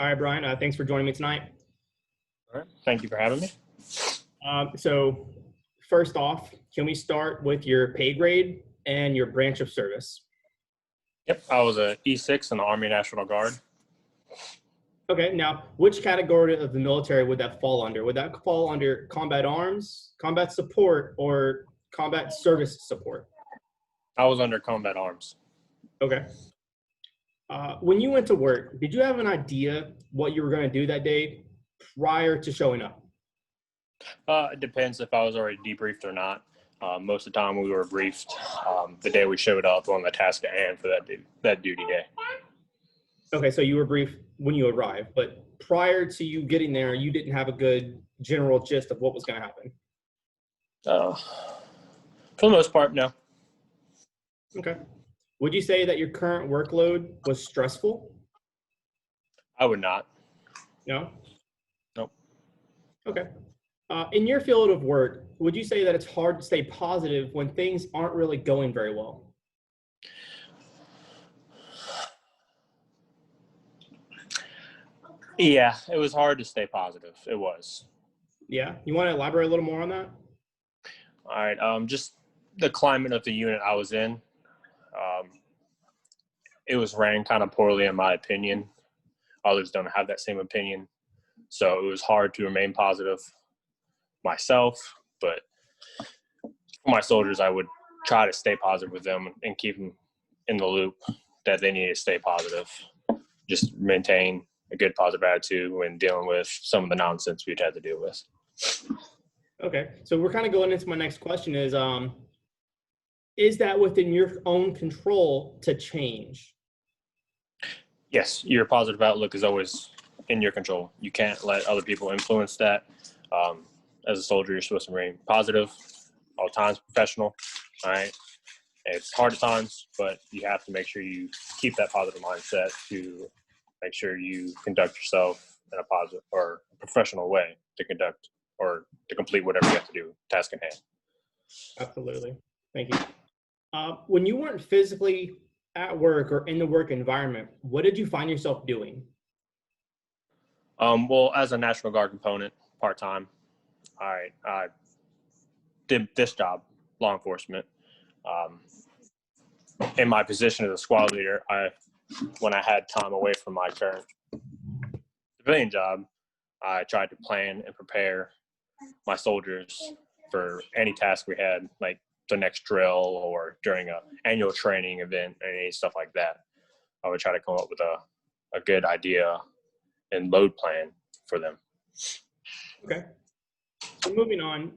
All right, Brian, thanks for joining me tonight. All right. Thank you for having me. So first off, can we start with your pay grade and your branch of service? Yep, I was a E6 in the Army National Guard. Okay, now which category of the military would that fall under? Would that fall under combat arms, combat support, or combat service support? I was under combat arms. Okay. When you went to work, did you have an idea what you were going to do that day prior to showing up? It depends if I was already debriefed or not. Most of the time we were briefed the day we showed up on the task at hand for that duty day. Okay, so you were briefed when you arrived, but prior to you getting there, you didn't have a good general gist of what was going to happen. For the most part, no. Okay. Would you say that your current workload was stressful? I would not. No? Nope. Okay. In your field of work, would you say that it's hard to stay positive when things aren't really going very well? Yeah, it was hard to stay positive. It was. Yeah. You want to elaborate a little more on that? All right. Just the climate of the unit I was in. It was ran kind of poorly, in my opinion. Others don't have that same opinion. So it was hard to remain positive myself, but for my soldiers, I would try to stay positive with them and keep them in the loop that they need to stay positive. Just maintain a good positive attitude when dealing with some of the nonsense we'd had to deal with. Okay. So we're kind of going into my next question is that within your own control to change? Yes, your positive outlook is always in your control. You can't let other people influence that. As a soldier, you're supposed to remain positive, all times professional. All right. It's hard at times, but you have to make sure you keep that positive mindset to make sure you conduct yourself in a positive or professional way to conduct or to complete whatever you have to do, task at hand. Absolutely. Thank you. When you weren't physically at work or in the work environment, what did you find yourself doing? Well, as a National Guard component, part-time, I did this job, law enforcement. In my position as a squad leader, when I had time away from my current civilian job, I tried to plan and prepare my soldiers for any task we had, like the next drill or during an annual training event, any stuff like that. I would try to come up with a good idea and load plan for them. Okay. So moving on,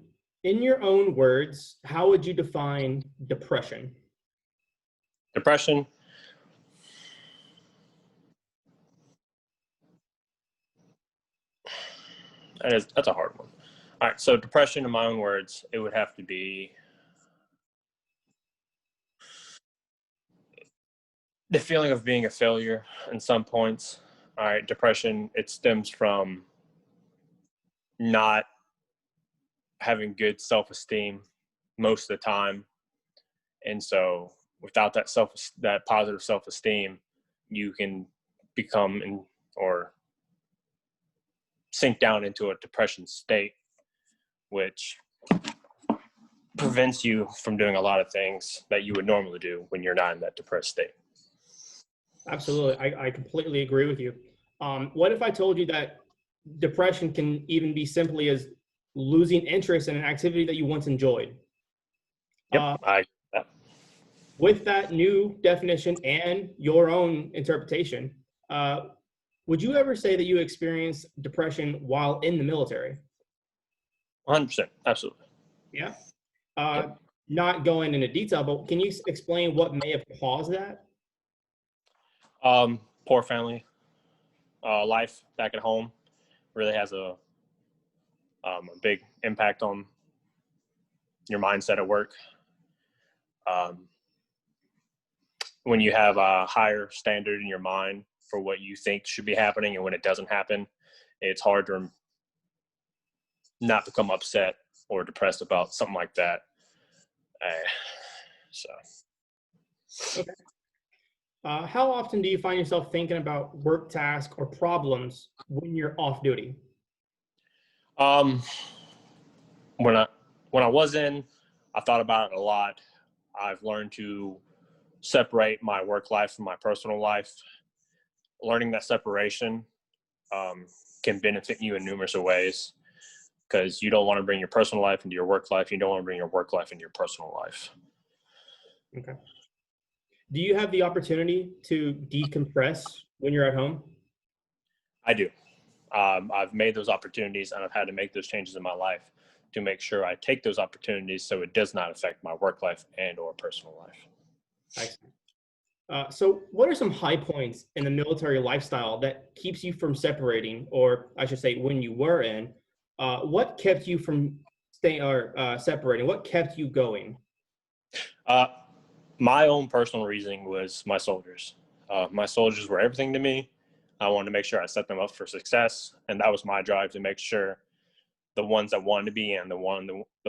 in your own words, how would you define depression? Depression, that's a hard one. All right, so depression, in my own words, it would have to be the feeling of being a failure in some points. All right, depression, it stems from not having good self-esteem most of the time. And so without that positive self-esteem, you can become or sink down into a depression state, which prevents you from doing a lot of things that you would normally do when you're not in that depressed state. Absolutely. I completely agree with you. What if I told you that depression can even be simply as losing interest in an activity that you once enjoyed? Yep, With that new definition and your own interpretation, would you ever say that you experienced depression while in the military? 100%, absolutely. Yeah. Yep. Not going into detail, but can you explain what may have caused that? Poor family life back at home really has a big impact on your mindset at work. When you have a higher standard in your mind for what you think should be happening, and when it doesn't happen, it's hard to not become upset or depressed about something like that. Okay. How often do you find yourself thinking about work tasks or problems when you're off duty? Um, when I was in, I thought about it a lot. I've learned to separate my work life from my personal life. Learning that separation um, can benefit you in numerous ways because you don't want to bring your personal life into your work life. You don't want to bring your work life into your personal life. Okay. Do you have the opportunity to decompress when you're at home? I do. I've made those opportunities and I've had to make those changes in my life to make sure I take those opportunities so it does not affect my work life and or personal life. Excellent. So what are some high points in the military lifestyle that keeps you from separating, or I should say when you were in, what kept you from staying or separating? What kept you going? Uh, my own personal reasoning was my soldiers. My soldiers were everything to me. I wanted to make sure I set them up for success, and that was my drive to make sure the ones that wanted to be in, the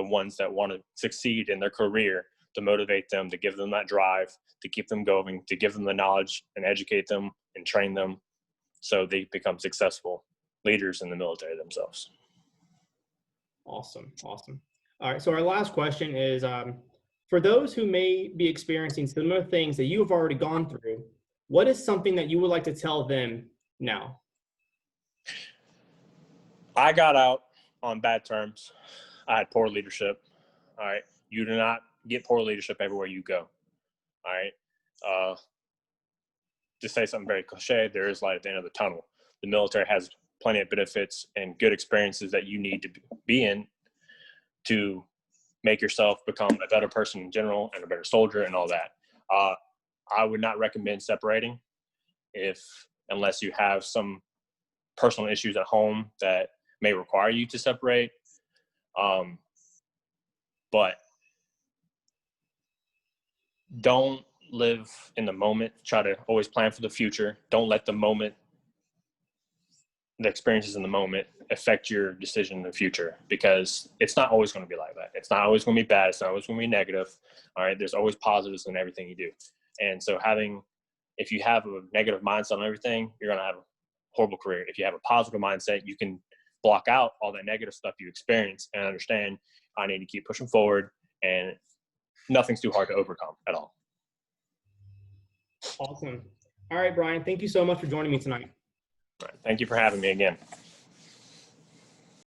ones that want to succeed in their career, to motivate them, to give them that drive, to keep them going, to give them the knowledge and educate them and train them so they become successful leaders in the military themselves. Awesome, awesome. All right, so our last question is, for those who may be experiencing similar things that you have already gone through, what is something that you would like to tell them now? I got out on bad terms. I had poor leadership. All right. You do not get poor leadership everywhere you go. All right. Uh, to say something very cliche, there is light at the end of the tunnel. The military has plenty of benefits and good experiences that you need to be in to make yourself become a better person in general and a better soldier and all that. Uh, I would not recommend separating unless you have some personal issues at home that may require you to separate. Um, but don't live in the moment. Try to always plan for the future. Don't let the experiences in the moment affect your decision in the future, because it's not always going to be like that. It's not always going to be bad. It's not always going to be negative. All right. There's always positives in everything you do. And so if you have a negative mindset on everything, you're going to have a horrible career. If you have a positive mindset, you can block out all that negative stuff you experience and understand I need to keep pushing forward, and nothing's too hard to overcome at all. Awesome. All right, Brian, thank you so much for joining me tonight. All right. Thank you for having me again.